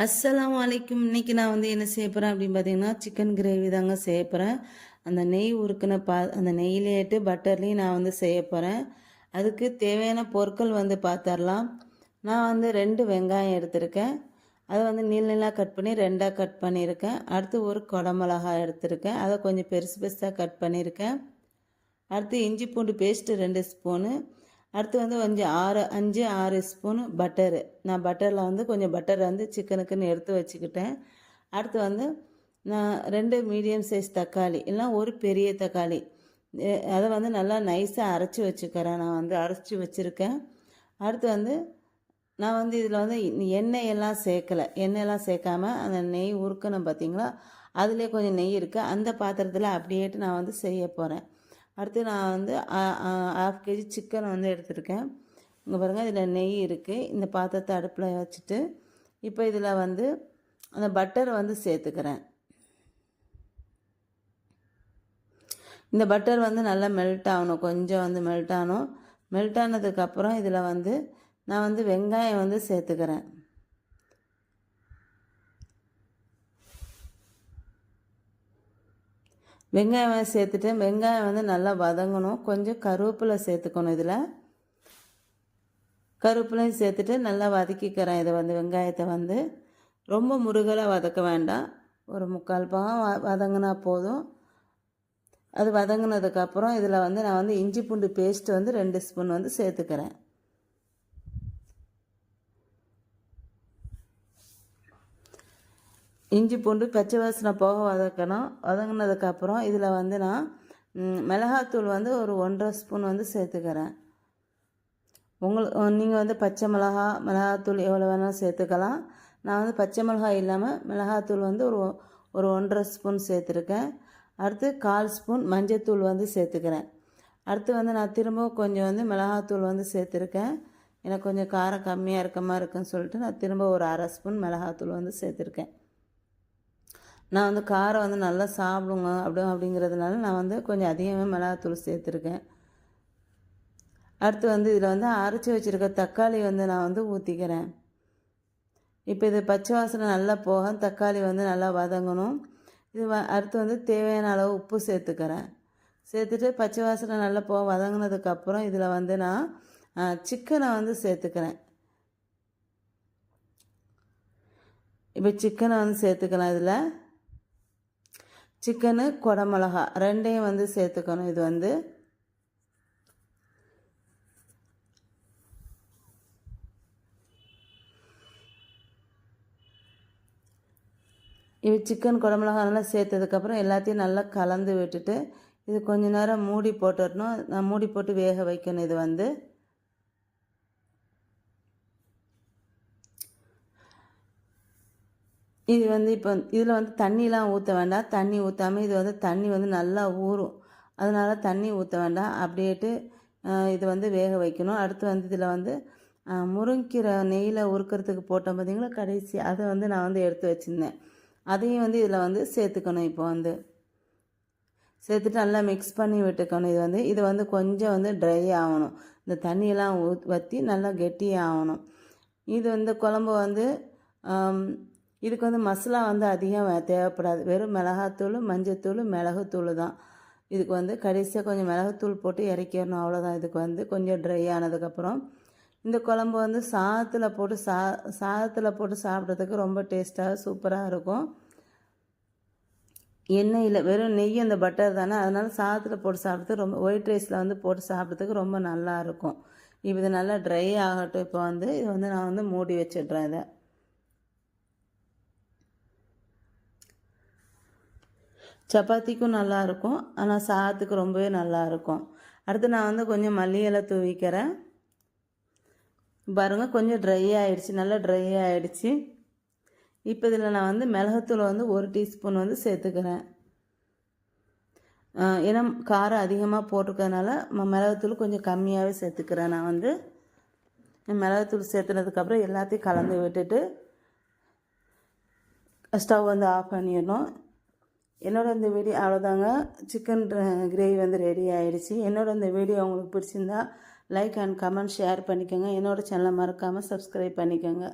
அஸ்ஸலாமு அலைக்கும். இன்னைக்கு நான் வந்து என்ன செய்ய போகிறேன் அப்படின்னு பார்த்தீங்கன்னா, சிக்கன் கிரேவி தாங்க செய்ய போகிறேன். அந்த நெய் உருக்குன அந்த நெய்யிலேட்டு பட்டர்லேயும் நான் வந்து செய்ய போகிறேன். அதுக்கு தேவையான பொருட்கள் வந்து பார்த்துடலாம். நான் வந்து 2 வெங்காயம் எடுத்திருக்கேன். அதை வந்து நீள கட் பண்ணி 2ஆக கட் பண்ணியிருக்கேன். அடுத்து ஒரு குடமிளகாய் எடுத்திருக்கேன். அதை கொஞ்சம் பெருசு பெருசாக கட் பண்ணியிருக்கேன். அடுத்து இஞ்சி பூண்டு பேஸ்ட்டு 2 ஸ்பூனு. அடுத்து வந்து கொஞ்சம் 5-6 ஸ்பூனு பட்டரு. நான் பட்டரில் வந்து கொஞ்சம் பட்டர் வந்து சிக்கனுக்குன்னு எடுத்து வச்சுக்கிட்டேன். அடுத்து வந்து நான் 2 மீடியம் சைஸ் தக்காளி, இல்லைனா ஒரு பெரிய தக்காளி, அதை வந்து நல்லா நைஸாக அரைச்சி வச்சுக்கிறேன். நான் வந்து அரைச்சி வச்சுருக்கேன். அடுத்து வந்து நான் வந்து இதில் வந்து எண்ணெயெல்லாம் சேர்க்கலை. எண்ணெயெல்லாம் சேர்க்காமல் அந்த நெய் உருக்கணும் பார்த்திங்களா, அதிலே கொஞ்சம் நெய் இருக்குது. அந்த பாத்திரத்தில் அப்படியேட்டு நான் வந்து செய்ய போகிறேன். அடுத்து நான் வந்து 1/2 கேஜி சிக்கன் வந்து எடுத்திருக்கேன். இங்கே பாருங்கள், இதில் நெய் இருக்குது. இந்த பாத்திரத்தை அடுப்பில் வச்சுட்டு இப்போ இதில் வந்து அந்த பட்டரை வந்து சேர்த்துக்கிறேன். இந்த பட்டர் வந்து நல்லா மெல்ட் ஆகணும், கொஞ்சம் வந்து மெல்ட் ஆகணும். மெல்ட் ஆனதுக்கப்புறம் இதில் வந்து நான் வந்து வெங்காயம் வந்து சேர்த்துக்கிறேன். வெங்காயம் சேர்த்துட்டு வெங்காயம் வந்து நல்லா வதங்கணும். கொஞ்சம் கருவேப்பிலை சேர்த்துக்கணும். இதில் கருவேப்பிலையும் சேர்த்துட்டு நல்லா வதக்கிக்கிறேன். இதை வந்து வெங்காயத்தை வந்து ரொம்ப முருகலாக வதக்க வேண்டாம், ஒரு 3/4 பாகம் வதங்கினா போதும். அது வதங்கினதுக்கப்புறம் இதில் வந்து நான் வந்து இஞ்சி பூண்டு பேஸ்ட்டு வந்து 2 ஸ்பூன் வந்து சேர்த்துக்கிறேன். இஞ்சி பூண்டு பச்சை வாசனை போக வதக்கணும். வதங்கினதுக்கப்புறம் இதில் வந்து நான் மிளகாத்தூள் வந்து ஒரு 1.5 ஸ்பூன் வந்து சேர்த்துக்கிறேன். நீங்கள் வந்து பச்சை மிளகாத்தூள் எவ்வளோ வேணாலும் சேர்த்துக்கலாம். நான் வந்து பச்சை மிளகாய் இல்லாமல் மிளகாத்தூள் வந்து ஒரு 1.5 ஸ்பூன் சேர்த்துருக்கேன். அடுத்து 1/4 ஸ்பூன் மஞ்சத்தூள் வந்து சேர்த்துக்கிறேன். அடுத்து வந்து நான் திரும்பவும் கொஞ்சம் வந்து மிளகாத்தூள் வந்து சேர்த்துருக்கேன். எனக்கு கொஞ்சம் காரம் கம்மியாக இருக்க மாதிரி இருக்குன்னு சொல்லிட்டு நான் திரும்ப ஒரு 1/2 ஸ்பூன் மிளகாத்தூள் வந்து சேர்த்துருக்கேன். நான் வந்து காரம் வந்து நல்லா சாப்பிடுங்க அப்படிங்கிறதுனால நான் வந்து கொஞ்சம் அதிகமாக மிளகாத்தூள் சேர்த்துருக்கேன். அடுத்து வந்து இதில் வந்து அரைச்சி வச்சுருக்க தக்காளி வந்து நான் வந்து ஊற்றிக்கிறேன். இப்போ இது பச்சை வாசனை நல்லா போக தக்காளி வந்து நல்லா வதங்கணும். இது அடுத்து வந்து தேவையான அளவு உப்பு சேர்த்துக்கிறேன். சேர்த்துட்டு பச்சை வாசனை நல்லா போக வதங்கினதுக்கப்புறம் இதில் வந்து நான் சிக்கனை வந்து சேர்த்துக்கிறேன். இப்போ சிக்கனை வந்து சேர்த்துக்கலாம். இதில் சிக்கனு குடமிளகா 2ஐயும் வந்து சேர்த்துக்கணும். இது வந்து இப்போ சிக்கன் குடமிளகா நல்லா சேர்த்ததுக்கப்புறம் எல்லாத்தையும் நல்லா கலந்து விட்டுட்டு இது கொஞ்ச நேரம் மூடி போட்டுடணும். நான் மூடி போட்டு வேக வைக்கணும். இது வந்து இது வந்து இப்போ இதில் வந்து தண்ணிலாம் ஊற்ற வேண்டாம். தண்ணி ஊற்றாமல் இது வந்து தண்ணி வந்து நல்லா ஊறும். அதனால் தண்ணி ஊற்ற வேண்டாம். அப்படியேட்டு இது வந்து வேக வைக்கணும். அடுத்து வந்து இதில் வந்து முருங்கீரை நெய்யில் உருக்கிறதுக்கு போட்டோம் பார்த்திங்களா கடைசி, அதை வந்து நான் வந்து எடுத்து வச்சுருந்தேன். அதையும் வந்து இதில் வந்து சேர்த்துக்கணும். இப்போ வந்து சேர்த்துட்டு நல்லா மிக்ஸ் பண்ணி விட்டுக்கணும். இது வந்து கொஞ்சம் வந்து ட்ரை ஆகணும். இந்த தண்ணியெல்லாம் வற்றி நல்லா கெட்டியாக ஆகணும். இது வந்து குழம்பு வந்து இதுக்கு வந்து மசாலா வந்து அதிகம் தேவைப்படாது. வெறும் மிளகாத்தூள், மஞ்சத்தூள், மிளகுத்தூள் தான். இதுக்கு வந்து கடைசியாக கொஞ்சம் மிளகுத்தூள் போட்டு இறக்கிடணும், அவ்வளோதான். இதுக்கு வந்து கொஞ்சம் ட்ரை ஆனதுக்கப்புறம் இந்த குழம்பு வந்து சாதத்தில் போட்டு சாப்பிட்றதுக்கு ரொம்ப டேஸ்ட்டாக சூப்பராக இருக்கும். எண்ணெயில் வெறும் நெய் அந்த பட்டர் தானே, அதனால் சாதத்தில் போட்டு சாப்பிட்றதுக்கு ரொம்ப, ஒயிட் ரைஸில் வந்து போட்டு சாப்பிட்றதுக்கு ரொம்ப நல்லாயிருக்கும். இப்போ இது நல்லா ட்ரை ஆகட்டும். இப்போ வந்து இது வந்து நான் வந்து மூடி வச்சிடுறேன். இதை சப்பாத்திக்கும் நல்லாயிருக்கும், ஆனால் சாதத்துக்கு ரொம்பவே நல்லாயிருக்கும். அடுத்து நான் வந்து கொஞ்சம் மல்லி இலை தூவிக்கிறேன். பாருங்கள், கொஞ்சம் ட்ரை ஆகிடுச்சு, நல்லா ட்ரை ஆகிடுச்சு. இப்போ இதில் நான் வந்து மிளகுத்தூள் வந்து 1 டீஸ்பூன் வந்து சேர்த்துக்கிறேன். ஏன்னா காரம் அதிகமாக போட்டிருக்கிறதுனால மிளகுத்தூள் கொஞ்சம் கம்மியாகவே சேர்த்துக்கிறேன். நான் வந்து மிளகுத்தூள் சேர்த்துனதுக்கப்புறம் எல்லாத்தையும் கலந்து விட்டுட்டு ஸ்டவ் வந்து ஆஃப் பண்ணிடணும். என்னோடய இந்த வீடியோ அவ்வளோதாங்க. சிக்கன் கிரேவி வந்து ரெடி ஆகிடுச்சு. என்னோடய இந்த வீடியோ உங்களுக்கு பிடிச்சிருந்தா லைக் அண்ட் கமெண்ட் ஷேர் பண்ணிக்கோங்க. என்னோடய சேனலை மறக்காமல் சப்ஸ்கிரைப் பண்ணிக்கோங்க.